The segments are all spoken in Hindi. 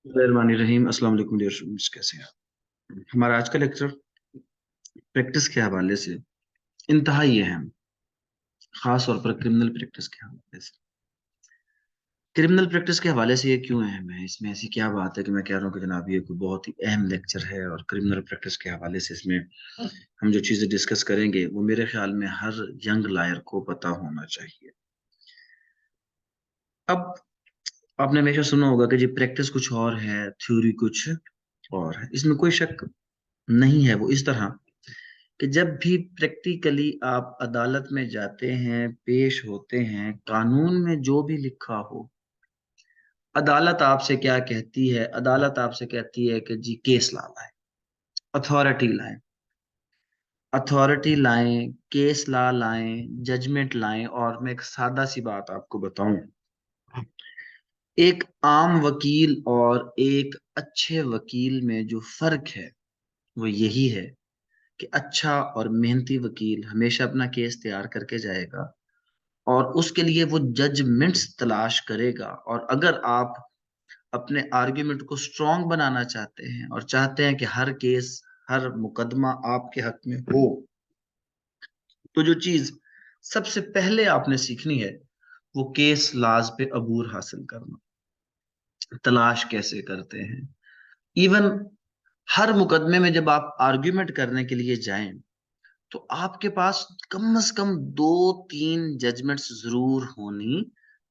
रहीम अस्सलाम वालेकुम डियर स्टूडेंट्स, कैसे हैं आप? हमारा आज का लेक्चर प्रैक्टिस के हवाले से इंतहाई अहम, खास तौर पर क्रिमिनल प्रैक्टिस के हवाले से। क्रिमिनल प्रैक्टिस के हवाले से ये क्यों अहम है? इसमें ऐसी क्या बात है कि मैं कह रहा हूँ कि जनाब ये कोई बहुत ही अहम लेक्चर है, और क्रिमिनल प्रैक्टिस के हवाले से इसमें हम जो चीज़ें डिस्कस करेंगे वो मेरे ख्याल में हर यंग लायर को पता होना चाहिए। अब आपने हमेशा सुना होगा कि जी प्रैक्टिस कुछ और है, थ्योरी कुछ और है। इसमें कोई शक नहीं है। वो इस तरह कि जब भी प्रैक्टिकली आप अदालत में जाते हैं, पेश होते हैं, कानून में जो भी लिखा हो, अदालत आपसे क्या कहती है? अदालत आपसे कहती है कि जी केस ला लाए, अथॉरिटी लाएं, अथॉरिटी लाएं, केस ला लाएं, जजमेंट लाएं। और मैं एक सादा सी बात आपको बताऊं, एक आम वकील और एक अच्छे वकील में जो फर्क है वो यही है कि अच्छा और मेहनती वकील हमेशा अपना केस तैयार करके जाएगा और उसके लिए वो जजमेंट्स तलाश करेगा। और अगर आप अपने आर्ग्यूमेंट को स्ट्रांग बनाना चाहते हैं और चाहते हैं कि हर केस, हर मुकदमा आपके हक में हो, तो जो चीज सबसे पहले आपने सीखनी है वो केस लाज पे अबूर हासिल करना। तलाश कैसे करते हैं? इवन हर मुकदमे में जब आप आर्ग्यूमेंट करने के लिए जाएं तो आपके पास कम से कम दो तीन जजमेंट्स जरूर होनी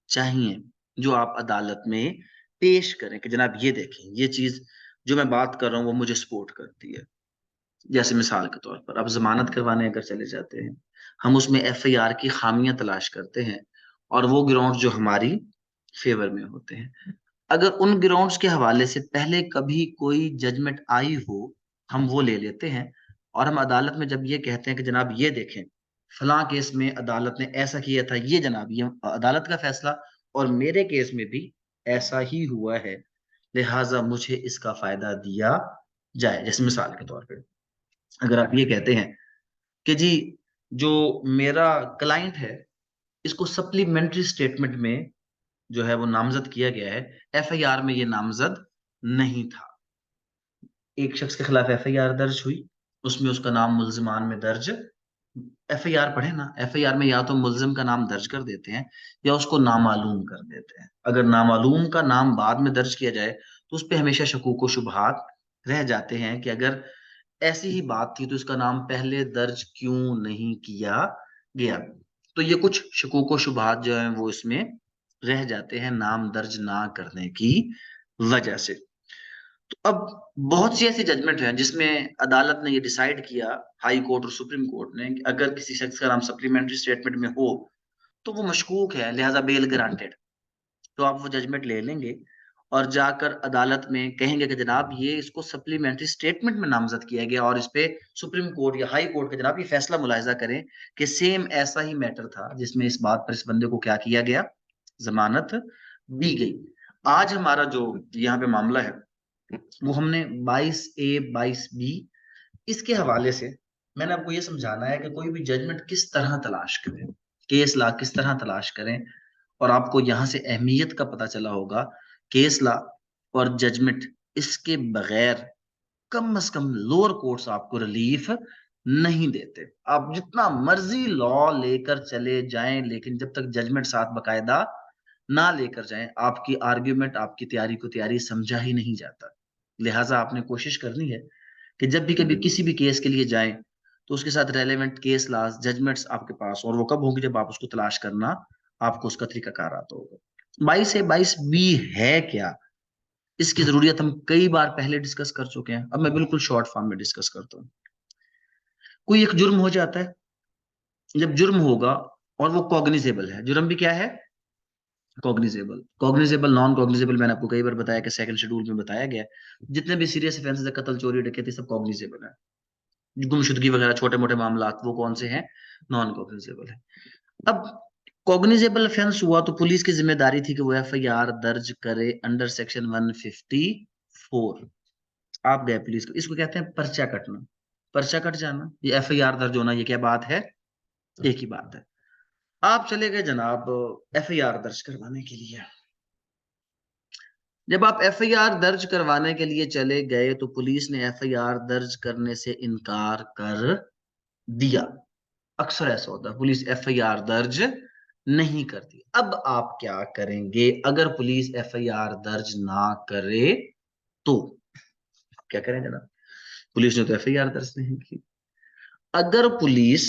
चाहिए जो आप अदालत में पेश करें कि जनाब ये देखें, ये चीज जो मैं बात कर रहा हूँ वो मुझे सपोर्ट करती है। जैसे मिसाल के तौर पर आप जमानत करवाने अगर चले जाते हैं, हम उसमें एफआईआर की खामियां तलाश करते हैं और वो ग्राउंड जो हमारी फेवर में होते हैं, अगर उन ग्राउंड्स के हवाले से पहले कभी कोई जजमेंट आई हो, हम वो ले लेते हैं। और हम अदालत में जब ये कहते हैं कि जनाब ये देखें, फलां केस में अदालत ने ऐसा किया था, ये जनाब ये अदालत का फैसला और मेरे केस में भी ऐसा ही हुआ है, लिहाजा मुझे इसका फायदा दिया जाए। जैसे मिसाल के तौर पे अगर आप ये कहते हैं कि जी जो मेरा क्लाइंट है इसको सप्लीमेंट्री स्टेटमेंट में जो है वो नामजद किया गया है, एफआईआर में ये नामजद नहीं था। एक शख्स के खिलाफ एफआईआर दर्ज हुई, उसमें उसका नाम मुल्जिमान में दर्ज, एफआईआर पढ़े ना, एफआईआर में या तो मुल्जिम का नाम दर्ज कर देते हैं या उसको नामालूम कर देते हैं। अगर नामालूम का नाम बाद में दर्ज किया जाए तो उस पर हमेशा शकूक व शुबहात रह जाते हैं कि अगर ऐसी ही बात थी तो इसका नाम पहले दर्ज क्यों नहीं किया गया। तो ये कुछ शकूक व शुबहात जो है वो इसमें रह जाते हैं नाम दर्ज ना करने की वजह से। तो अब बहुत सी ऐसी जजमेंट हैं जिसमें अदालत ने ये डिसाइड किया, हाई कोर्ट और सुप्रीम कोर्ट ने, कि अगर किसी शख्स का नाम सप्लीमेंट्री स्टेटमेंट में हो तो वो मशकूक है, लिहाजा बेल ग्रांटेड। तो आप वो जजमेंट ले लेंगे और जाकर अदालत में कहेंगे कि जनाब ये इसको सप्लीमेंट्री स्टेटमेंट में नामजद किया गया और इस पे सुप्रीम कोर्ट या हाई कोर्ट का जनाब ये फैसला मुलाहिजा करें कि सेम ऐसा ही मैटर था जिसमें इस बात पर इस बंदे को क्या किया गया, जमानत दी गई। आज हमारा जो यहाँ पे मामला है वो हमने 22A 22B इसके हवाले से मैंने आपको ये समझाना है कि कोई भी जजमेंट किस तरह तलाश करें, केस ला किस तरह तलाश करें। और आपको यहाँ से अहमियत का पता चला होगा, केस ला और जजमेंट इसके बगैर कम से कम लोअर कोर्ट्स आपको रिलीफ नहीं देते। आप जितना मर्जी लॉ लेकर चले जाएं, लेकिन जब तक जजमेंट साथ बकायदा ना लेकर जाएं, आपकी आर्ग्यूमेंट, आपकी तैयारी को तैयारी समझा ही नहीं जाता। लिहाजा आपने कोशिश करनी है कि जब भी कभी किसी भी केस के लिए जाएं तो उसके साथ रेलेवेंट केस लाज जजमेंट्स आपके पास, और वो कब होंगे जब आप उसको तलाश करना, आपको उसका तरीकाकार आता होगा। 22A 22B है क्या, इसकी जरूरत हम कई बार पहले डिस्कस कर चुके हैं, अब मैं बिल्कुल शॉर्ट फॉर्म में डिस्कस करता हूँ। कोई एक जुर्म हो जाता है, जब जुर्म होगा और वो कॉग्निजेबल है, जुर्म भी क्या है, कॉग्निजेबल। कॉग्निजेबल, नॉन कॉग्निजेबल मैंने आपको कई बार बताया कि सेकंड शेड्यूल में बताया गया है। जितने भी सीरियस ऑफेंसेस है, कत्ल चोरी डकैती, सब कॉग्निजेबल है। गुमशुदगी वगैरह छोटे मोटे मामला वो कौन से हैं, नॉन कॉग्निजेबल है। अब कॉग्निजेबल ऑफेंस हुआ तो पुलिस की जिम्मेदारी थी कि वो एफआईआर दर्ज करे अंडर सेक्शन 154। आप गए पुलिस को, इसको कहते हैं पर्चा कटना, पर्चा कट जाना, ये एफआईआर दर्ज होना, ये क्या बात है, एक ही बात है। आप चले गए जनाब एफआईआर दर्ज करवाने के लिए, जब आप एफआईआर दर्ज करवाने के लिए चले गए तो पुलिस ने एफआईआर दर्ज करने से इनकार कर दिया। अक्सर ऐसा होता है, पुलिस एफआईआर दर्ज नहीं करती। अब आप क्या करेंगे अगर पुलिस एफआईआर दर्ज ना करे तो? क्या करें जनाब? पुलिस ने तो एफआईआर दर्ज नहीं की। अगर पुलिस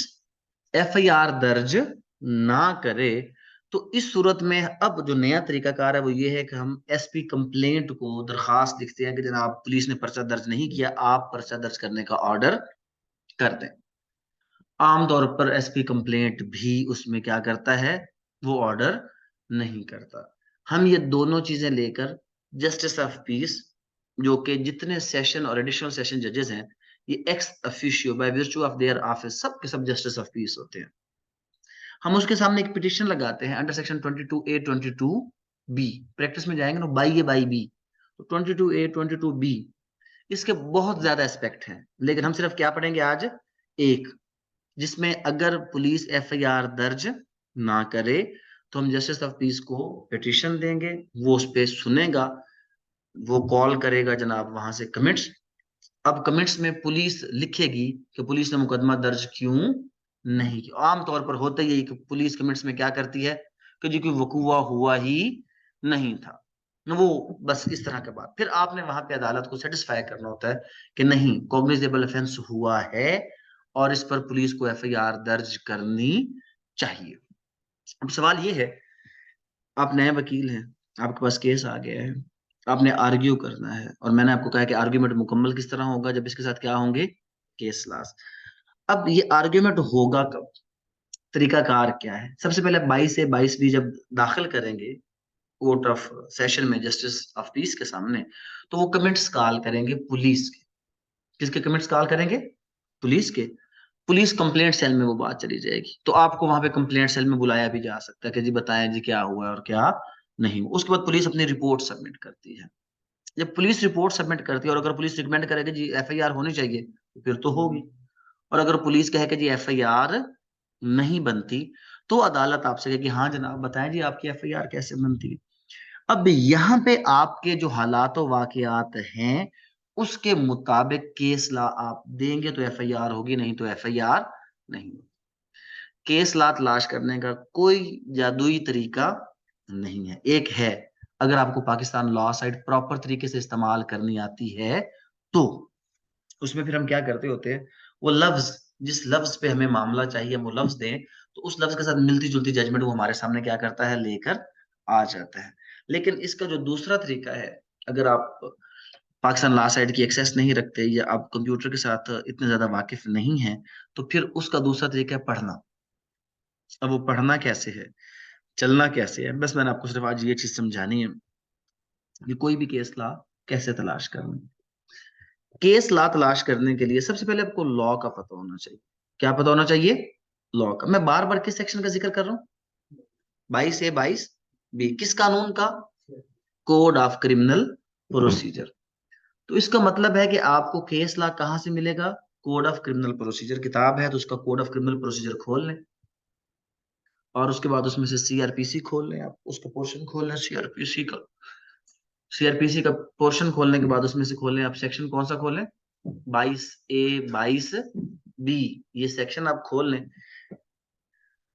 एफआईआर दर्ज ना करे तो इस सूरत में अब जो नया तरीकाकार है वो ये है कि हम एसपी कंप्लेंट को दरखास्त लिखते हैं कि जनाब पुलिस ने पर्चा दर्ज नहीं किया, आप पर्चा दर्ज करने का ऑर्डर कर दें। आमतौर पर एसपी कंप्लेंट भी उसमें क्या करता है, वो ऑर्डर नहीं करता। हम ये दोनों चीजें लेकर जस्टिस ऑफ पीस, जो कि जितने सेशन और एडिशनल सेशन जजेस हैं, ये ex officio by virtue of their office सब के सब जस्टिस ऑफ पीस होते हैं। हम उसके सामने एक पिटिशन लगाते हैं under section 22A 22B। Practice में जाएंगे ना, बाई ए बाई बी, तो 22A 22B, इसके बहुत ज्यादा एस्पेक्ट हैं, लेकिन हम सिर्फ क्या पढ़ेंगे आज, एक, जिसमें अगर पुलिस एफआईआर दर्ज ना करे तो हम जस्टिस ऑफ पीस को पिटिशन देंगे, वो उस पर सुनेगा, वो कॉल करेगा जनाब वहां से कमिट्स। अब कमिट्स में पुलिस लिखेगी कि पुलिस ने मुकदमा दर्ज क्यों नहीं किया। आमतौर पर होता ही है कि पुलिस कमिट्स में क्या करती है कि जो कि वकूआ हुआ ही नहीं था, वो बस इस तरह के बात। फिर आपने वहां पे अदालत को सेटिस्फाई करना होता है कि नहीं, कॉग्निजेबल ऑफेंस हुआ है और इस पर पुलिस को एफआईआर दर्ज करनी चाहिए। अब सवाल ये है, आप नए वकील हैं, आपके पास केस आ गया है, आपने आर्ग्यू करना है, और मैंने आपको कहा कि आर्ग्यूमेंट मुकम्मल किस तरह होगा, जब इसके साथ क्या होंगे, केस लॉस। अब ये आर्ग्यूमेंट होगा कब, तरीकाकार क्या है? सबसे पहले 22 से 22B जब दाखिल करेंगे कोर्ट ऑफ सेशन में जस्टिस ऑफ पीस के सामने, तो वो कमेंट्स कॉल करेंगे पुलिस के। किसके कमेंट्स कॉल करेंगे? पुलिस के। पुलिस कंप्लेंट सेल में वो बात चली जाएगी, तो आपको वहां पे कंप्लेंट सेल में बुलाया भी जा सकता है कि जी बताएं जी क्या हुआ है और क्या नहीं हुआ। उसके बाद पुलिस अपनी रिपोर्ट सबमिट करती है। जब पुलिस रिपोर्ट सबमिट करती है और अगर पुलिस रिकमेंड करेगी जी एफआईआर होनी चाहिए, तो फिर तो होगी। और अगर पुलिस कहे कि जी एफआईआर नहीं बनती, तो अदालत आपसे कहे कि हाँ जनाब बताएं जी आपकी एफआईआर कैसे बनती है। अब यहाँ पे आपके जो हालात वाकयात हैं उसके मुताबिक केस ला आप देंगे तो एफआईआर होगी, नहीं तो एफआईआर नहीं। केस ला तलाश करने का कोई जादुई तरीका नहीं है। एक है, अगर आपको पाकिस्तान लॉ साइट प्रॉपर तरीके से इस्तेमाल करनी आती है तो उसमें फिर हम क्या करते होते हैं, वो लफ्ज, जिस लफ्ज पे हमें मामला चाहिए हम वो लफ्ज दें, तो उस लफ्ज के साथ मिलती जुलती जजमेंट वो हमारे सामने क्या करता है, लेकर आ जाता है। लेकिन इसका जो दूसरा तरीका है, अगर आप पाकिस्तान लॉ साइट की एक्सेस नहीं रखते या आप कंप्यूटर के साथ इतने ज्यादा वाकिफ नहीं हैं, तो फिर उसका दूसरा तरीका है पढ़ना। अब वो पढ़ना कैसे है, चलना कैसे है, बस मैंने आपको सिर्फ आज ये चीज समझानी है कि कोई भी केस ला कैसे तलाश करना। केस ला तलाश करने के लिए सबसे पहले आपको लॉ का पता होना चाहिए। क्या पता होना चाहिए? लॉ का। मैं बार बार किस सेक्शन का जिक्र कर रहा हूँ? 22A 22B, किस कानून का? Code of criminal procedure. तो इसका मतलब है कि आपको केस लॉ कहां से मिलेगा? कोड ऑफ क्रिमिनल प्रोसीजर किताब है तो उसका कोड ऑफ क्रिमिनल प्रोसीजर खोल लें, और उसके बाद उसमें से सीआरपीसी खोल लें, आप उसका पोर्शन खोल लें सीआरपीसी का। सीआरपीसी का पोर्शन खोलने के बाद उसमें से खोलें आप सेक्शन कौन सा खोलें, 22A 22B, ये सेक्शन आप खोल लें।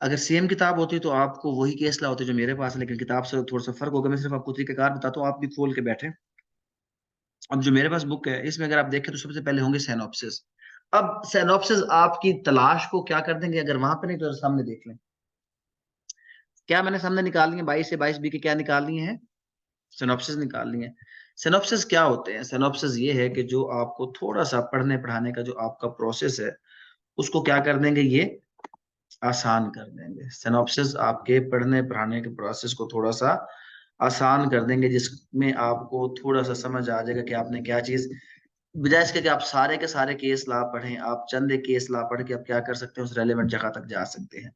अगर सेम किताब होती तो आपको वही केस ला होते जो मेरे पास है, लेकिन किताब से थोड़ा सा फर्क होगा। मैं सिर्फ आपको तरीकेकार बताता हूँ, आप भी खोल के बैठे। अब जो मेरे पास बुक है इसमें अगर आप देखें तो सबसे पहले होंगे सिनॉप्सिस। अब सिनॉप्सिस आपकी तलाश को क्या कर देंगे, अगर वहां पे नहीं तो सामने देख लें। क्या मैंने सामने निकाल लिए 22A 22B के, क्या निकाल लिए हैं? सिनॉप्सिस निकाल लिए हैं। सिनॉप्सिस क्या होते हैं? सिनॉप्सिस ये है कि जो आपको थोड़ा सा पढ़ने पढ़ाने का जो आपका प्रोसेस है उसको क्या कर देंगे, ये आसान कर देंगे। सिनॉप्सिस आपके पढ़ने पढ़ाने के प्रोसेस को थोड़ा सा आसान कर देंगे, जिसमें आपको थोड़ा सा समझ आ जाएगा कि आपने क्या चीज, बजाय इसके कि आप सारे के सारे केस ला पढ़ें, आप चंद एक केस ला पढ़ के आप क्या कर सकते हैं, उस रेलेवेंट जगह तक जा सकते हैं।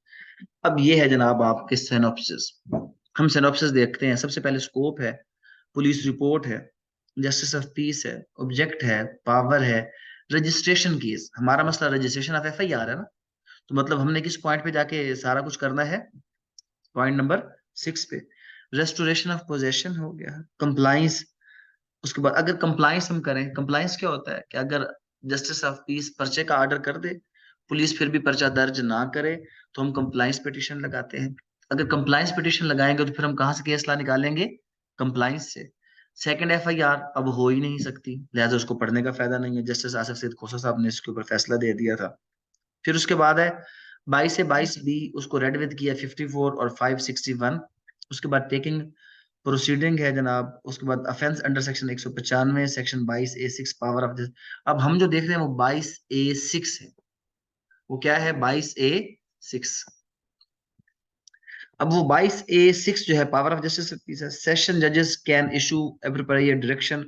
अब ये है जनाब आपके सिनॉप्सिस। हम सिनॉप्सिस देखते हैं। सबसे पहले स्कोप है, पुलिस रिपोर्ट है, जस्टिस ऑफ पीस है, ऑब्जेक्ट है, पावर है, रजिस्ट्रेशन केस। हमारा मसला रजिस्ट्रेशन ऑफ एफआईआर है ना, तो मतलब हमने किस पॉइंट पे जाके सारा कुछ करना है, पॉइंट नंबर 6 पे। रेस्टोरेशन ऑफ पोजेशन हो गया, कंप्लाइंस, उसके बाद अगर कंप्लाइंस हम करें, कंप्लाइंस क्या होता है कि अगर जस्टिस ऑफ पीस पर्चे का ऑर्डर कर दे, पुलिस फिर भी पर्चा दर्ज ना करे, तो हम कंप्लाइंस पिटीशन लगाते हैं। अगर कंप्लाइंस पिटीशन लगाएंगे तो फिर हम कहाँ से केस ला निकालेंगे? कंप्लाइंस से। सेकंड एफआईआर अब हो ही नहीं सकती, लिहाजा उसको पढ़ने का फायदा नहीं है। जस्टिस आसिफ सईद खोसा साहब ने इसके ऊपर फैसला दे दिया था। फिर उसके बाद है 22 से 22 बी, उसको रेड विद किया 54 और 561। उसके बाद टेकिंग प्रोसीडिंग है जनाब। उसके बाद offence under section 195, section 22A6 power of. अब हम जो देख रहे हैं वो 22A6 है। वो क्या है? 22A6। अब वो 22A6 जो है पावर ऑफ जस्टिस, सेशन जजेस can issue appropriate direction,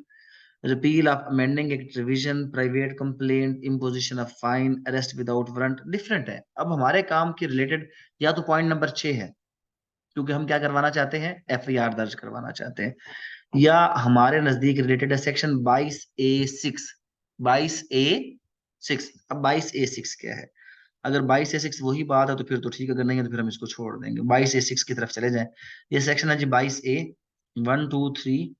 repeal of amending act, revision, private complaint, imposition of fine, arrest without warrant. Different है। अब हमारे काम के रिलेटेड या तो पॉइंट नंबर 6 है, क्योंकि हम क्या करवाना चाहते हैं? एफआईआर दर्ज करवाना चाहते हैं। या हमारे नजदीक रिलेटेड है सेक्शन 22A6। 22A6। अब 22A6 क्या है? अगर 22A6 वही बात है तो फिर तो ठीक है, अगर नहीं है तो फिर हम इसको छोड़ देंगे। 22A6 की तरफ चले जाएं। ये सेक्शन है जी 22A 1 2 3।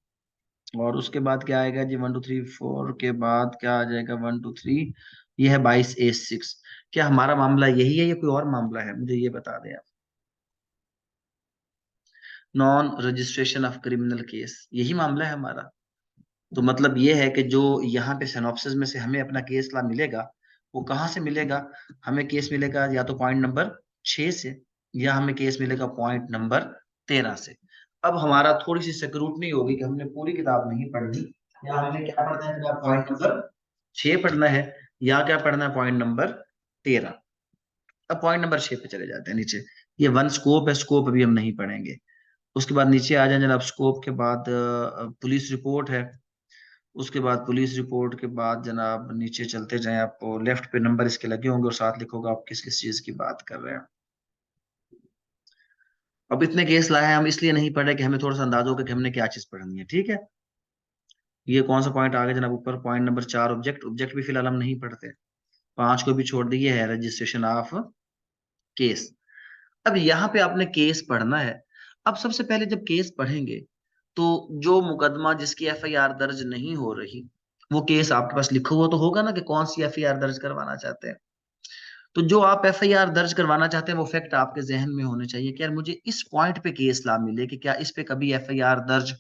और उसके बाद क्या आएगा जी? 1 2 3 4 के बाद क्या आ जाएगा? 1 2 3। ये है 22A6। क्या हमारा मामला यही है या कोई और मामला है? मुझे ये बता दें आप। Non registration of criminal case, यही मामला है हमारा। तो मतलब ये है कि जो यहाँ पे सिनॉप्सिस में से हमें अपना केस ला मिलेगा, वो कहाँ से मिलेगा? हमें केस मिलेगा या तो पॉइंट नंबर 6 से, या हमें केस मिलेगा पॉइंट नंबर 13 से। अब हमारा थोड़ी सी स्क्रूटनी होगी कि हमने पूरी किताब नहीं पढ़नी, या हमने क्या पढ़ना है जनाब? पॉइंट नंबर 6 पढ़ना है, या क्या पढ़ना है? Point number 13। अब पॉइंट नंबर 6 पे चले जाते हैं नीचे। ये वन स्कोप है, स्कोप अभी हम नहीं पढ़ेंगे। उसके बाद नीचे आ जाए जनाब, स्कोप के बाद पुलिस रिपोर्ट है। उसके बाद पुलिस रिपोर्ट के बाद जनाब नीचे चलते जाएं, आपको लेफ्ट पे नंबर इसके लगे होंगे और साथ लिखोगे आप किस किस चीज की बात कर रहे हैं। अब इतने केस लाए हैं हम, इसलिए नहीं पढ़े कि हमें थोड़ा सा अंदाजा होगा कि हमने क्या चीज पढ़नी है, ठीक है। ये कौन सा पॉइंट आ गया जनाब? ऊपर पॉइंट नंबर 4, ऑब्जेक्ट। ऑब्जेक्ट भी फिलहाल हम नहीं पढ़ते। 5 को भी छोड़ दिए है, रजिस्ट्रेशन ऑफ केस। अब यहाँ पे आपने केस पढ़ना है। अब सबसे पहले जब केस पढ़ेंगे तो जो मुकदमा जिसकी एफआईआर दर्ज नहीं हो रही, वो केस आपके पास लिखा हुआ तो होगा ना कि कौन सी एफआईआर दर्ज करवाना चाहते हैं। तो जो आप एफआईआर दर्ज करवाना चाहते हैं वो फैक्ट आपके जहन में होने चाहिए कि यार मुझे इस पॉइंट पे केस ला मिले कि क्या इस पे कभी एफआईआर दर्ज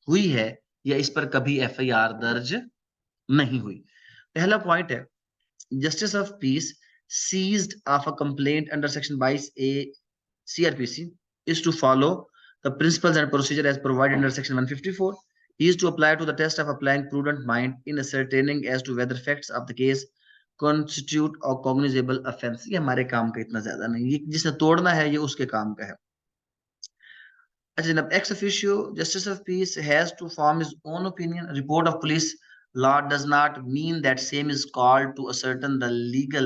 हुई है, या इस पर कभी एफआईआर दर्ज नहीं हुई। पहला पॉइंट है, justice of peace seized of a complaint under section 22A CRPC is to follow the principles and procedure as provided under section 154. He is to apply to the test of applying prudent mind in ascertaining as to whether facts of the case constitute a cognizable offense। ये हमारे काम का इतना ज्यादा नहीं, ये जिसने तोड़ना है ये उसके काम का है। अच्छा जनाब, ex officio justice of peace has to form his own opinion. Report of police law does not mean that same is called to ascertain the legal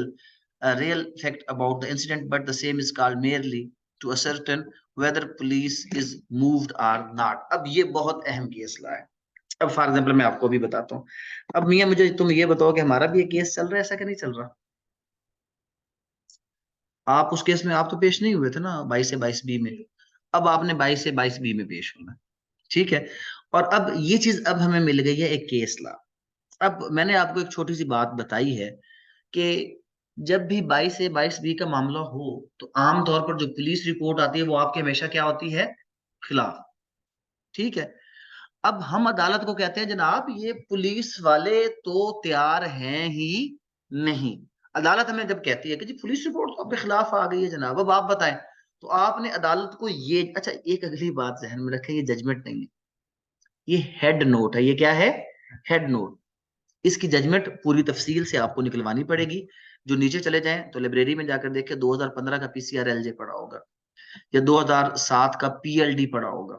real fact about the incident, but the same is called merely to ascertain whether police is moved or not। अब ये बहुत अहम केस ला है। अब फॉर एग्जाम्पल मैं आपको भी बताता हूँ। अब मियाँ मुझे तुम ये बताओ कि हमारा भी ये केस चल रहा है ऐसा कि नहीं चल रहा? आप उस केस में आप तो पेश नहीं हुए थे ना 22 से 22 बी में। अब आपने 22 से 22 बी में पेश होना है, ठीक है। और अब ये चीज अब हमें मिल गई है एक केस ला। अब मैंने आपको एक छोटी सी बात बताई है कि जब भी 22 से 22 बी का मामला हो तो आमतौर पर जो पुलिस रिपोर्ट आती है वो आपके हमेशा क्या होती है? खिलाफ, ठीक है। अब हम अदालत को कहते हैं जनाब ये पुलिस वाले तो तैयार हैं ही नहीं। अदालत हमें जब कहती है कि जी पुलिस रिपोर्ट तो आपके खिलाफ आ गई है जनाब, अब आप बताएं, तो आपने अदालत को ये, अच्छा एक अगली बात जहन में रखें, ये जजमेंट नहीं है, ये हेड नोट है। ये क्या है? Head note. इसकी जजमेंट पूरी तफसील से आपको निकलवानी पड़ेगी। जो नीचे चले जाएं तो लाइब्रेरी में जाकर देखें, 2015 का पीसीआरएलजे पढ़ा होगा या 2007 का पीएलडी पढ़ा होगा।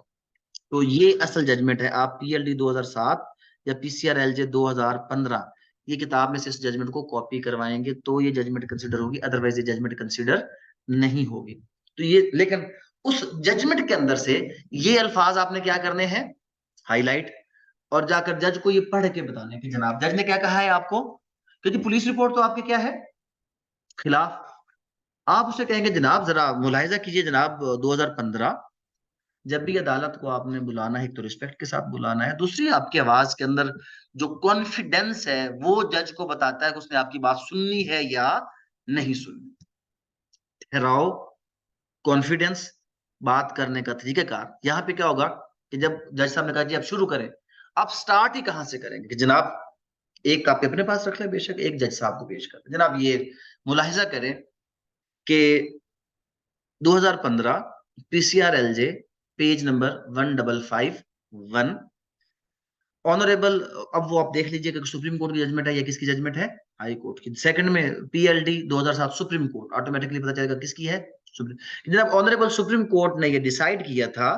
तो ये असल जजमेंट है। आप पीएलडी 2007 या पीसीआरएलजे 2015, ये किताब में से इस जजमेंट को कॉपी करवाएंगे तो ये जजमेंट कंसिडर होगी, अदरवाइज ये जजमेंट कंसिडर नहीं होगी। तो ये, लेकिन उस जजमेंट के अंदर से ये अल्फाज आपने क्या करने हैं? हाईलाइट, और जाकर जज को ये पढ़ के बताने कि जनाब जज ने क्या कहा है आपको, क्योंकि पुलिस रिपोर्ट तो आपके क्या है? खिलाफ। आप उसे कहेंगे जनाब जरा मुलाहिजा कीजिए जनाब 2015 जब भी अदालत को आपने बुलाना है, एक तो रिस्पेक्ट के साथ बुलाना है, दूसरी आपकी आवाज के अंदर जो कॉन्फिडेंस है वो जज को बताता है कि उसने आपकी बात सुननी है या नहीं सुननी। ठहराव, कॉन्फिडेंस, बात करने का तरीकाकार। यहाँ पे क्या होगा कि जब जज साहब ने कहा जी आप शुरू करें, आप स्टार्ट ही कहां से करेंगे कि जनाब, एक कापी अपने पास रख ले बेशक, एक जज साहब को पेश कर जनाब, ये मुलाहिजा करें कि 2015 PCRLJ पेज नंबर 1551 ऑनरेबल, अब वो आप देख लीजिए कि सुप्रीम कोर्ट की जजमेंट है या किसकी जजमेंट है, हाई कोर्ट की। सेकंड में PLD 2007 सुप्रीम कोर्ट, ऑटोमेटिकली पता चलेगा किसकी है, सुप्रीम। जनाब ऑनरेबल सुप्रीम कोर्ट ने ये डिसाइड किया था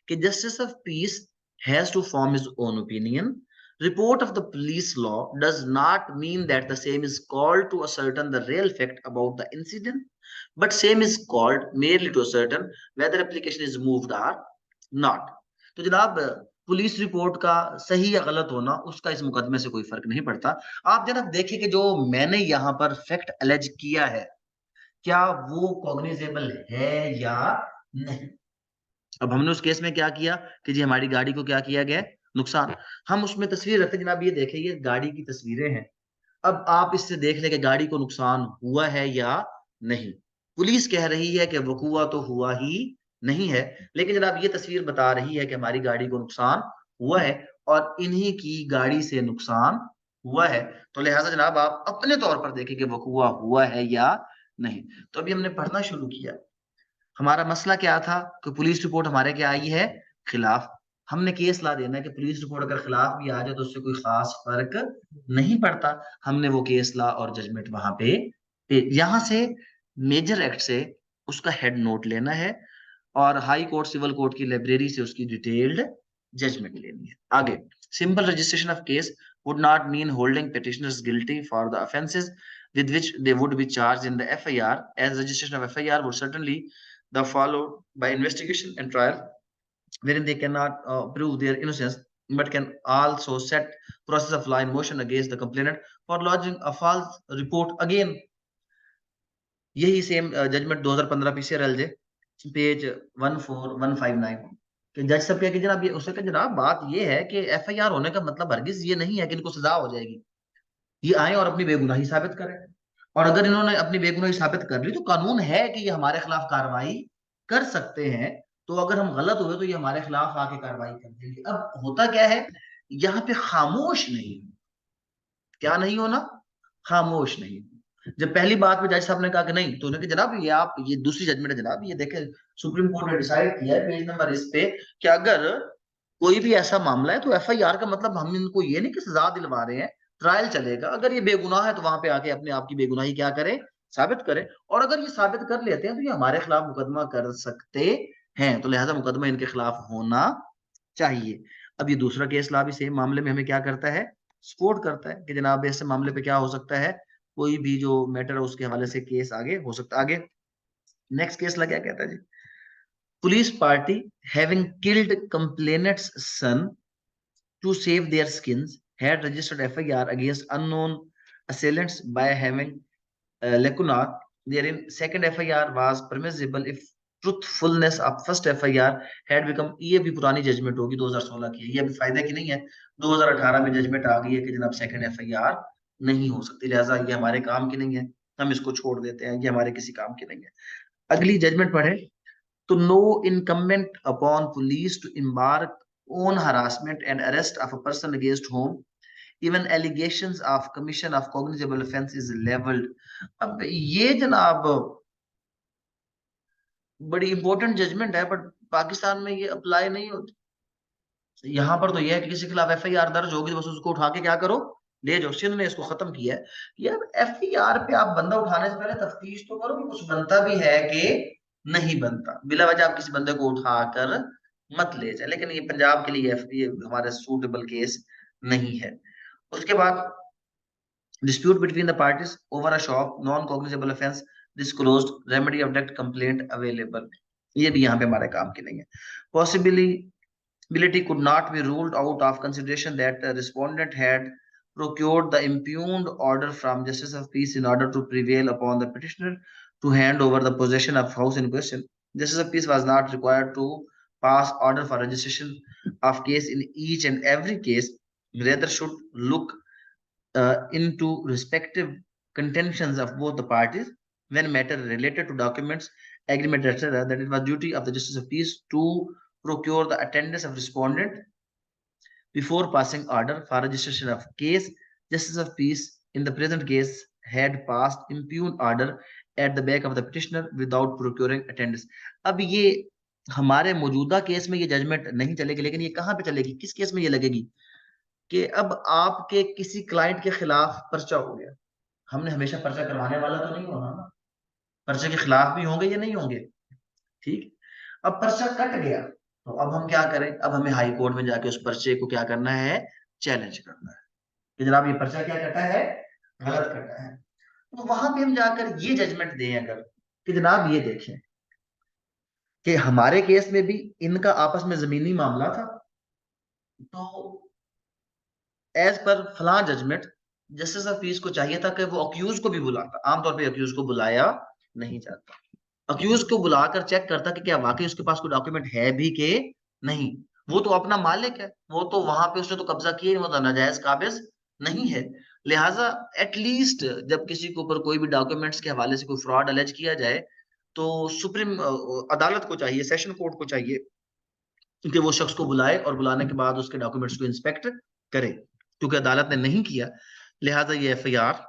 कि justice of peace has to form his own opinion. Report of the police law does not mean that the same is called to ascertain the real fact about the incident, but same is called merely to ascertain whether application is moved or not। तो जनाब पुलिस रिपोर्ट का सही या गलत होना उसका इस मुकदमे से कोई फर्क नहीं पड़ता। आप जनाब देखिए कि जो मैंने यहाँ पर फैक्ट एलेज किया है, क्या वो कॉग्निजेबल है या नहीं। अब हमने उस केस में क्या किया कि जी हमारी गाड़ी को क्या किया गया, नुकसान। हम उसमें तस्वीर रखते जनाब, ये देखिए ये गाड़ी की तस्वीरें हैं। अब आप इससे देख लें कि गाड़ी को नुकसान हुआ है या नहीं। पुलिस कह रही है कि वकूआ तो हुआ ही नहीं है, लेकिन जनाब ये तस्वीर बता रही है कि हमारी गाड़ी को नुकसान हुआ है और इन्हीं की गाड़ी से नुकसान हुआ है। तो लिहाजा जनाब आप अपने तौर पर देखें कि वकूआ हुआ है या नहीं। तो अभी हमने पढ़ना शुरू किया। हमारा मसला क्या था कि पुलिस रिपोर्ट हमारे क्या आई है, खिलाफ। हमने केस ला देना है कि पुलिस रिपोर्ट अगर खिलाफ भी आ जाए तो उससे कोई खास फर्क नहीं पड़ता। हमने वो केस ला और जजमेंट वहां पे यहां से मेजर एक्ट से उसका हेड नोट लेना है और हाई कोर्ट सिविल कोर्ट की लाइब्रेरी से उसकी डिटेल्ड जजमेंट लेनी है। आगे, simple registration of case would not mean holding petitioners guilty for the offences with which they would be charged in the FIR, as registration of FIR would certainly the followed by investigation and trial, wherein they cannot prove their innocence, but can also set process of law in motion against the complainant for lodging a false report। Again, यही सेम जजमेंट 2015 PCRLJ पेज 14159 कि जज सब क्या कि जनाब ये उससे जनाब बात ये है कि FIR होने का मतलब हरगिज ये नहीं है कि इनको सजा हो जाएगी। ये आए और अपनी बेगुनाही साबित करें, और अगर इन्होंने अपनी बेगुनाही साबित कर ली तो कानून है कि ये हमारे खिलाफ कार्रवाई कर सकते हैं। तो अगर हम गलत हुए तो ये हमारे खिलाफ आके कार्रवाई कर देंगे। अब होता क्या है, यहाँ पे खामोश नहीं, क्या नहीं होना, खामोश नहीं। जब पहली बात में जज साहब ने कहा कि नहीं, तो उन्होंने कहा जनाब ये आप, ये दूसरी जजमेंट है जनाब, ये देखे सुप्रीम कोर्ट ने डिसाइड किया है पेज नंबर इस पे कि अगर कोई भी ऐसा मामला है तो FIR का मतलब हम इनको ये नहीं कि सजा दिलवा रहे हैं, ट्रायल चलेगा। अगर ये बेगुनाह है तो वहां पे आके अपने आप की बेगुनाही क्या करे, साबित करे। और अगर ये साबित कर लेते हैं तो ये हमारे खिलाफ मुकदमा कर सकते हैं, तो लिहाजा मुकदमा इनके खिलाफ होना चाहिए। अब ये दूसरा केस ला भी सेम मामले में हमें क्या करता है, सपोर्ट करता है कि जनाब ऐसे मामले पे क्या हो सकता है, कोई भी जो मैटर है उसके हवाले से केस आगे हो सकता है। आगे नेक्स्ट केस ला क्या कहता है जी, police party having killed complainant's son to save their skins had registered FIR against unknown assailants by having lacuna therein। Second FIR was permissible if truthfulness of first FIR had become। ये भी पुरानी जजमेंट होगी, 2016 की है, ये अभी फायदा की नहीं है। 2018 में जजमेंट आ गई है कि जनाब सेकंड FIR नहीं हो सकती, लिहाजा ये हमारे काम की नहीं है, हम इसको छोड़ देते हैं, ये हमारे किसी काम की नहीं है। अगली जजमेंट पढ़े तो no incumbent upon police to embark on harassment and arrest of a person against whom even allegations of commission of cognizable offense is leveled। अब ये जनाब बड़ी इंपॉर्टेंट जजमेंट है, बट पाकिस्तान में ये अप्लाई नहीं होती। यहाँ पर तो ये है कि किसी के खिलाफ FIR दर्ज होगी तो बस उसको उठा के क्या करो, ले जाओ। सिंध ने इसको खत्म किया है। यार FIR पे आप बंदा उठाने से पहले तफ्तीश तो करो कि कुछ बनता भी है कि नहीं बनता। बिला वजह आप किसी बंदे को उठाकर मत ले जाए, लेकिन ये पंजाब के लिए ये हमारे सूटेबल केस नहीं है। उसके बाद dispute between the parties over a shop non cognizable offense disclosed remedy of direct complaint available। ये भी यहाँ पे हमारे काम की नहीं है। Possibility could not be ruled out of consideration that the respondent had procured the impugned order from justice of peace in order to prevail upon the petitioner to hand over the possession of house in question। Justice of peace was not required to pass order for registration of case in each and every case, rather should look into respective contentions of both the parties when matter related to documents, agreement, etc., that it was duty of the Justice of Peace to procure the attendance of respondent before passing order for registration of case. Justice of Peace in the present case had passed impugned order at the back of the petitioner without procuring attendance. अब ये हमारे मौजूदा केस में ये जजमेंट नहीं चलेगी, लेकिन ये कहाँ पे चलेगी, किस केस में ये लगेगी कि अब आपके किसी क्लाइंट के खिलाफ पर्चा हो गया। हमने हमेशा पर्चा करवाने वाला तो नहीं होना ना, पर्चे के खिलाफ भी होंगे या नहीं होंगे, ठीक। अब पर्चा कट गया तो अब हम क्या करें, अब हमें हाई कोर्ट में जाके उस पर्चे को क्या करना है, चैलेंज करना है कि जनाब ये पर्चा क्या कटा है, गलत कटा है। तो वहां पे हम जाकर ये जजमेंट दें अगर कि जनाब ये देखें कि हमारे केस में भी इनका आपस में जमीनी मामला था, तो एज पर फलां जजमेंट जस्टिस ऑफ पीस को चाहिए था कि वो अक्यूज को भी बुलाता, आमतौर पे अक्यूज को बुलाया नहीं जाता, अक्यूज को बुलाकर चेक करता कि क्या वाकई उसके पास कोई डॉक्यूमेंट है भी के नहीं। वो तो अपना मालिक है, वो तो वहां पे उसने तो कब्जा किया नहीं, वो तो नाजायज काबिज नहीं है। लिहाजा एटलीस्ट जब किसी के ऊपर कोई भी डॉक्यूमेंट्स के हवाले से कोई फ्रॉड अलेज किया जाए तो सुप्रीम अदालत को चाहिए, सेशन कोर्ट को चाहिए कि वो शख्स को बुलाए और बुलाने के बाद उसके डॉक्यूमेंट्स को इंस्पेक्ट करे। क्योंकि अदालत ने नहीं किया, लिहाजा ये एफआईआर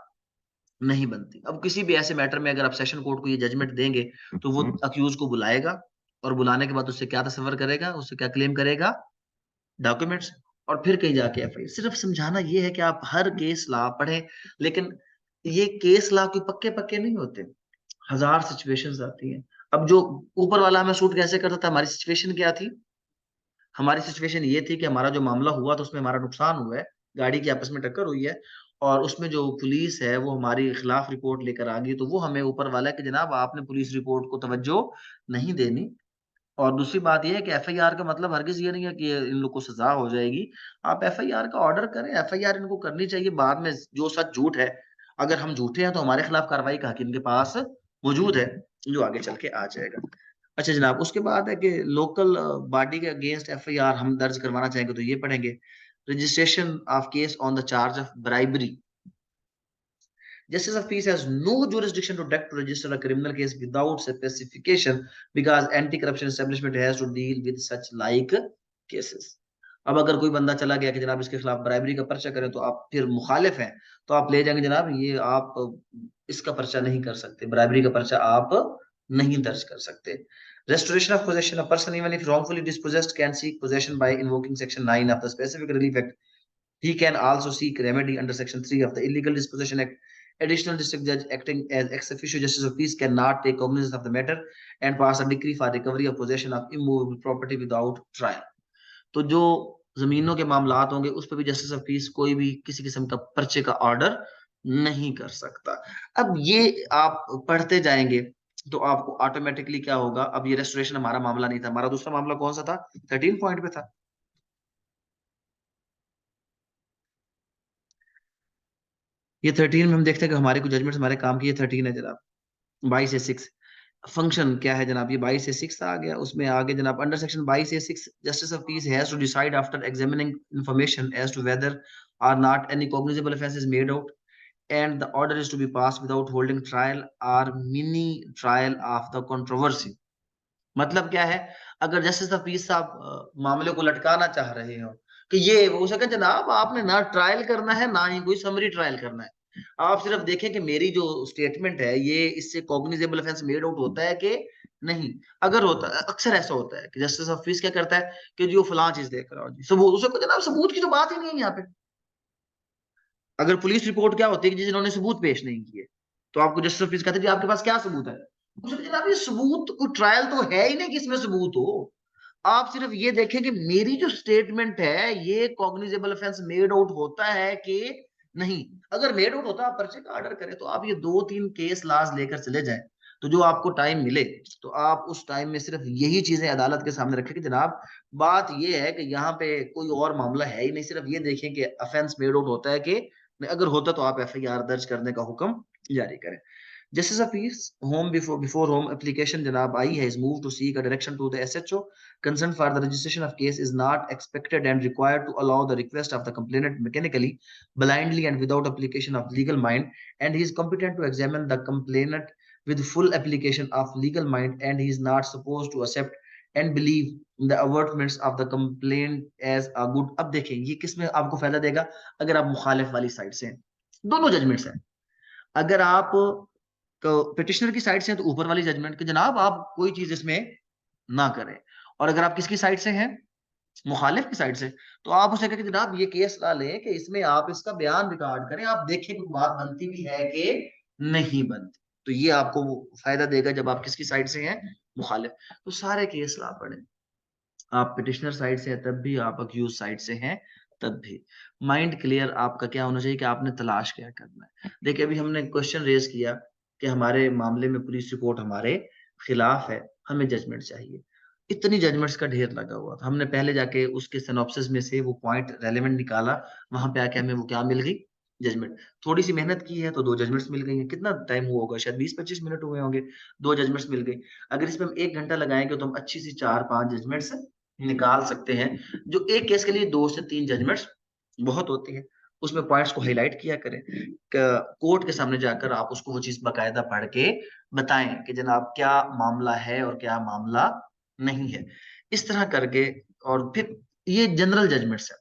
नहीं बनती। अब किसी भी ऐसे मैटर में अगर आप सेशन कोर्ट को ये जजमेंट देंगे तो वो अक्यूज को बुलाएगा और बुलाने के बाद उससे क्या तस्वर करेगा, उससे क्या क्लेम करेगा, डॉक्यूमेंट्स, और फिर कहीं जाके एफआईआर। सिर्फ समझाना ये है कि आप हर केस लॉ पढ़ें, लेकिन ये केस लॉ कोई पक्के पक्के नहीं होते, हजार सिचुएशंस आती हैं। अब जो ऊपर वाला हमें सूट कैसे करता था, हमारी सिचुएशन क्या थी, हमारी सिचुएशन ये थी कि हमारा जो मामला हुआ तो उसमें हमारा नुकसान हुआ है, गाड़ी की आपस में टक्कर हुई है और उसमें जो पुलिस है वो हमारी खिलाफ रिपोर्ट लेकर आ गई, तो वो हमें ऊपर वाला है कि जनाब आपने पुलिस रिपोर्ट को तवज्जो नहीं देनी। और दूसरी बात ये है कि एफआईआर का मतलब हरगिज ये नहीं है कि इन लोग को सजा हो जाएगी। आप एफआईआर का ऑर्डर करें, एफआईआर इनको करनी चाहिए, बाद में जो सच झूठ है, अगर हम झूठे हैं तो हमारे खिलाफ कार्रवाई का हक इनके पास मौजूद है, जो आगे चल के आ जाएगा। अच्छा जनाब, उसके बाद है कि लोकल बॉडी के अगेंस्ट एफआईआर हम दर्ज करवाना चाहेंगे तो ये पढ़ेंगे, registration of case on the charge of bribery. Justice of Peace has no jurisdiction to direct to register a criminal case without specification because anti-corruption establishment has to deal with such like cases. अब अगर कोई बंदा चला गया कि जनाब इसके खिलाफ ब्राइबरी का पर्चा करें तो आप फिर मुखालिफ हैं, तो आप ले जाएंगे जनाब ये आप इसका पर्चा नहीं कर सकते, ब्राइबरी का पर्चा आप नहीं दर्ज कर सकते। Restoration of possession, a person even if wrongfully dispossessed can seek possession by invoking section 9 of the specific relief act. He can also seek remedy under section 3 of the illegal dispossession act. Additional district judge acting as ex officio justice of peace cannot take cognizance of the matter and pass a decree for recovery of possession of immovable property without trial. तो जो जमीनों के मामलात होंगे उस पर भी जस्टिस ऑफ पीस कोई भी किसी किस्म का पर्चे का ऑर्डर नहीं कर सकता। अब ये आप पढ़ते जाएंगे तो आपको ऑटोमेटिकली क्या होगा, अब ये रेस्टोरेशन हमारा मामला नहीं था, हमारा दूसरा मामला कौन सा था, 13 पॉइंट पे था। ये 13 में हम देखते हैं कि हमारे कुछ जजमेंट हमारे काम की, ये 13 है जनाब, 22A6 फंक्शन क्या है जनाब, ये 22A6 आ गया, उसमें आगे जनाब under section 22A6 justice of peace has to decide after examining information as to whether or not any cognizable offence is made out and the order is to be passed without holding trial or mini trial of the controversy। मतलब क्या है, अगर जस्टिस ऑफ पीस साहब मामले को लटकाना चाह रहे हो कि ये हो सके जनाब आपने ना ट्रायल करना है ना ही कोई समरी ट्रायल करना है, आप सिर्फ देखें कि मेरी जो स्टेटमेंट है ये इससे कॉग्निजेबल ऑफेंस मेड आउट होता है कि नहीं। अगर होता है, अक्सर ऐसा होता है कि जस्टिस ऑफ पीस क्या करता है कि जो फलां चीज देख रहा हो जी सबूत, उसे जनाब सबूत की तो बात ही नहीं है यहाँ पे। अगर पुलिस रिपोर्ट क्या होती है कि जिन्होंने सबूत पेश नहीं किए, तो आपको जस्टिस ऑफ पीस कहते हैं जी आपके पास क्या सबूत है, जनाब ये सबूत कोई ट्रायल तो है ही नहीं कि इसमें सबूत हो। आप सिर्फ ये देखें कि मेरी जो स्टेटमेंट है ये कॉग्निजेबल ऑफेंस मेड आउट होता है कि नहीं। अगर मेड आउट होता, आप पर्चे का ऑर्डर करें तो आप ये 2-3 केस लाज लेकर चले जाएं, तो जो आपको टाइम मिले तो आप उस टाइम में सिर्फ यही चीजें अदालत के सामने रखें कि जनाब बात ये है कि यहाँ पे कोई और मामला है ही नहीं, सिर्फ ये देखें कि ऑफेंस मेड आउट होता है कि नहीं। अगर होता तो आप एफआईआर दर्ज करने का हुक्म जारी करें। Justice of peace home before home application जनाब आई है, is move to seek a direction to the SHO concern for the registration of case is not expected and required to allow the request of the complainant mechanically blindly and without application of legal mind, and he is competent to examine the complainant with full application of legal mind, and he is not supposed to accept and believe the avertments of the complaint as a good. अब देखें ये किस में आपको फायदा देगा, अगर आप मुखालिफ वाली साइड से हैं, दोनों जजमेंट्स हैं। अगर आप पिटिशनर की साइड से हैं तो ऊपर वाली जजमेंट कि जनाब आप कोई चीज इसमें ना करें, और अगर आप किसकी साइड से हैं, मुखालिफ की साइड से, तो आप उसे कहें कि जनाब ये केस ला लें कि इसमें आप इसका बयान रिकॉर्ड करें, आप देखें कि बात बनती भी है कि नहीं बनती। तो ये आपको फायदा देगा जब आप किसकी साइड से हैं, मुखालिफ। तो सारे केस ला पड़े, आप पिटिशनर साइड से हैं तब भी, आप अक्यूज साइड से हैं तब भी। माइंड क्लियर आपका क्या होना चाहिए कि आपने तलाश क्या करना है। देखिए अभी हमने क्वेश्चन रेज किया कि हमारे मामले में पुलिस रिपोर्ट हमारे खिलाफ है, हमें जजमेंट चाहिए। इतनी जजमेंट्स का ढेर लगा हुआ था, हमने पहले जाके उसके सिनॉप्सिस में से वो पॉइंट रेलेवेंट निकाला, वहां पे आके हमें वो क्या मिल गई, जजमेंट। थोड़ी सी मेहनत की है तो दो जजमेंट्स मिल गई हैं। कितना टाइम हुआ होगा, शायद 20-25 मिनट हुए होंगे, दो जजमेंट्स मिल गई। अगर इसमें हम 1 घंटा लगाएंगे तो हम अच्छी सी 4-5 जजमेंट्स निकाल सकते हैं। जो एक केस के लिए 2 से 3 जजमेंट्स बहुत होती है, उसमें पॉइंट्स को हाईलाइट किया करें। कोर्ट के सामने जाकर आप उसको वो चीज बकायदा पढ़ के बताएं कि जनाब क्या मामला है और क्या मामला नहीं है, इस तरह करके। और फिर ये जनरल जजमेंट्स है,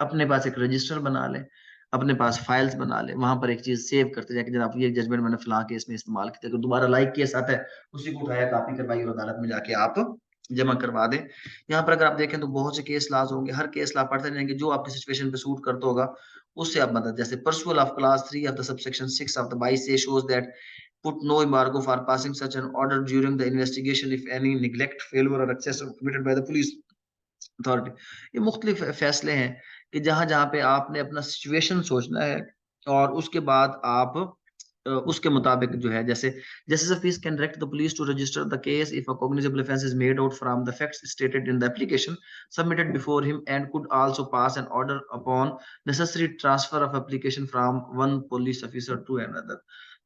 अपने पास एक रजिस्टर बना लें, अपने पास फाइल्स बना लें, वहां पर एक चीज सेव करते जाए कि जनाब ये जजमेंट मैंने फलां केस में इस्तेमाल किया, अगर दोबारा लाइक केस आता है उसी को उठाया, कॉपी करवाई और अदालत में जाके आप जमा करवा दें। यहाँ पर अगर आप देखें तो बहुत से केस लाज होंगे, हर केस ला पढ़ते रहेंगे, जो आपकी सिचुएशन पे सूट करता होगा उससे आप मदद, जैसे perusal of clause 3 of the subsection 6 of the बाई से shows that put no embargo for passing such an order during the investigation if any neglect, failure or excess are committed by the police authority। ये मुख्तलिफ फैसले हैं कि जहां जहां पे आपने अपना सिचुएशन सोचना है और उसके बाद आप उसके मुताबिक जो है, जैसे justice of peace can direct the police to register the case if a cognizable offence is made out from the facts stated in the application submitted before him and could also pass an order upon necessary transfer of application from one police officer to another.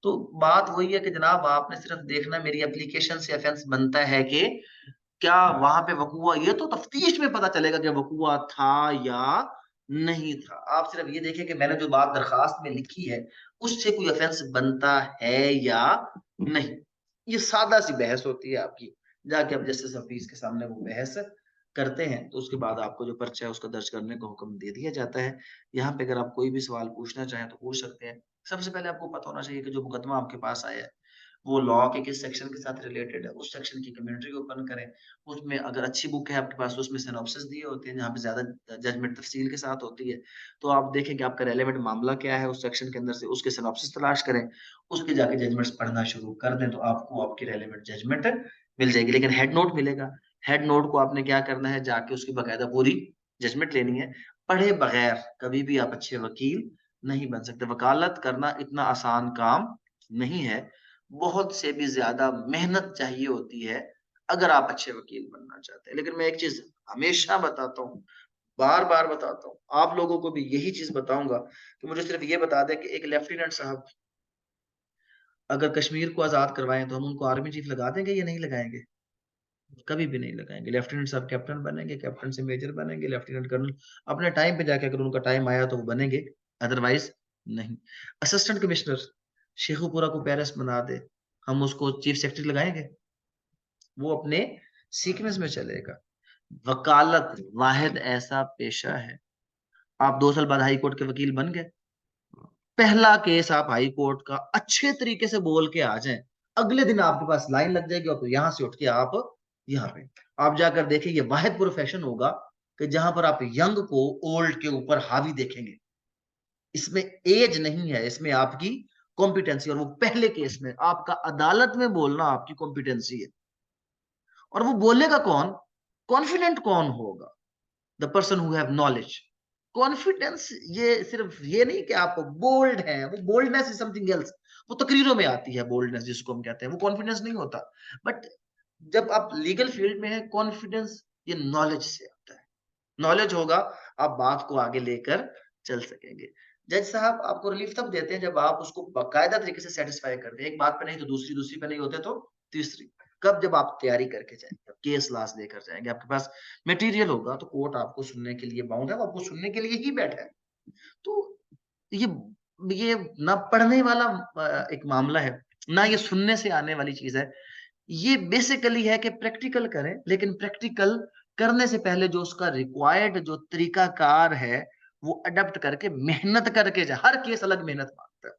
तो बात वही है कि जनाब आपने सिर्फ देखना मेरी एप्लीकेशन से ऑफेंस बनता है कि क्या वहां पे वकूआ, ये तो तफ्तीश में पता चलेगा कि वकूआ था या नहीं था। आप सिर्फ ये देखिए कि मैंने जो बात दरखास्त में लिखी है उससे कोई ऑफेंस बनता है या नहीं। ये सादा सी बहस होती है आपकी, जाके आप जस्टिस हफीज के सामने वो बहस करते हैं, तो उसके बाद आपको जो पर्चा है उसका दर्ज करने का हुक्म दे दिया जाता है। यहाँ पे अगर आप कोई भी सवाल पूछना चाहें तो पूछ सकते हैं। सबसे पहले आपको पता होना चाहिए कि जो मुकदमा आपके पास आया है वो लॉ के किस सेक्शन के साथ रिलेटेड है, उस सेक्शन की कम्युनिटी ओपन करें। उसमें अगर अच्छी बुक है आपके पास तो उसमें सिनॉप्सिस दिए होते हैं जहाँ पे ज्यादा जजमेंट तफसील के साथ होती है। तो आप देखें कि आपका रेलेवेंट मामला क्या है उस सेक्शन के अंदर से, उसके सिनॉप्सिस तलाश करें, उसके जाके जजमेंट्स पढ़ना शुरू कर दें तो आपको आपकी रेलेवेंट जजमेंट मिल जाएगी। लेकिन हेड नोट मिलेगा, हेड नोट को आपने क्या करना है, जाके उसकी बाकायदा पूरी जजमेंट लेनी है। पढ़े बगैर कभी भी आप अच्छे वकील नहीं बन सकते। वकालत करना इतना आसान काम नहीं है, बहुत से भी ज्यादा मेहनत चाहिए होती है अगर आप अच्छे वकील बनना चाहते हैं। लेकिन मैं एक चीज हमेशा बताता हूँ, बार बार बताता हूँ, आप लोगों को भी यही चीज बताऊंगा कि मुझे सिर्फ ये बता दें कि एक लेफ्टिनेंट साहब अगर कश्मीर को आजाद करवाएं तो हम उनको आर्मी चीफ लगा देंगे या नहीं लगाएंगे? कभी भी नहीं लगाएंगे। लेफ्टिनेंट साहब कैप्टन बनेंगे, कैप्टन से मेजर बनेंगे, लेफ्टिनेंट कर्नल अपने टाइम पे जाके अगर उनका टाइम आया तो वो बनेंगे, अदरवाइज नहीं। असिस्टेंट कमिश्नर शेखुपुरा को पेरिस बना दे, हम उसको चीफ सेक्रेटरी लगाएंगे? वो अपने सीक्वेंस में चलेगा। वकालत वाहिद ऐसा पेशा है, आप 2 साल बाद हाई कोर्ट के वकील बन गए, पहला केस आप हाई कोर्ट का अच्छे तरीके से बोल के आ जाएं, अगले दिन आपके पास लाइन लग जाएगी और यहां से उठ के आप यहाँ पे आप जाकर देखें, ये वाहिद प्रोफेशन होगा कि जहां पर आप यंग को ओल्ड के ऊपर हावी देखेंगे। इसमें एज नहीं है, इसमें आपकी कॉम्पिटेंसी, और वो पहले केस में आपका अदालत में बोलना आपकी कॉम्पिटेंसी है। और वो बोलेगा कौन, कॉन्फिडेंट कौन होगा, the person who have knowledge. Confidence ये सिर्फ ये नहीं कि आप बोल्ड हैं, वो बोल्डनेस इज समथिंग एल्स, वो तकरीरों में आती है बोल्डनेस जिसको हम कहते हैं, वो कॉन्फिडेंस नहीं होता। बट जब आप लीगल फील्ड में है, कॉन्फिडेंस ये नॉलेज से आता है। नॉलेज होगा, आप बात को आगे लेकर चल सकेंगे। जज साहब आपको रिलीफ तब देते हैं जब आप उसको बाकायदा तरीके से सैटिस्फाई कर दें। एक बात पे नहीं तो दूसरी, दूसरी पे नहीं होते तो तीसरी। कब? जब आप तैयारी करके जाएँगे, केस लास्ट देकर जाएँगे, आपके पास मटेरियल होगा तो कोर्ट आपको सुनने के लिए बाउंड है, वो आपको सुनने के लिए ही बैठा है। तो ये ये ना पढ़ने वाला एक मामला है, ना ये सुनने से आने वाली चीज़ है। ये बेसिकली है कि प्रैक्टिकल करें, लेकिन प्रैक्टिकल करने से पहले जो उसका रिक्वायर्ड जो तरीकाकार है, वो अडॉप्ट करके मेहनत करके हर केस अलग मेहनत माँगता है।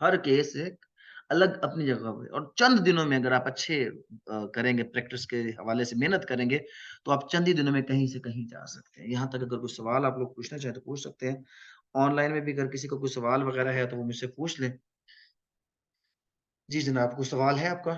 हर केस एक अलग अपनी जगह पे और चंद दिनों में अगर आप अच्छे करेंगे प्रैक्टिस के हवाले से मेहनत करेंगे, तो आप चंद ही दिनों में कहीं से कहीं जा सकते हैं। यहाँ तक अगर कोई सवाल आप लोग पूछना चाहें तो पूछ सकते हैं। ऑनलाइन में भी अगर किसी को कोई सवाल वगैरह है तो वो मुझसे पूछ लें। जी जनाब, कोई सवाल है आपका?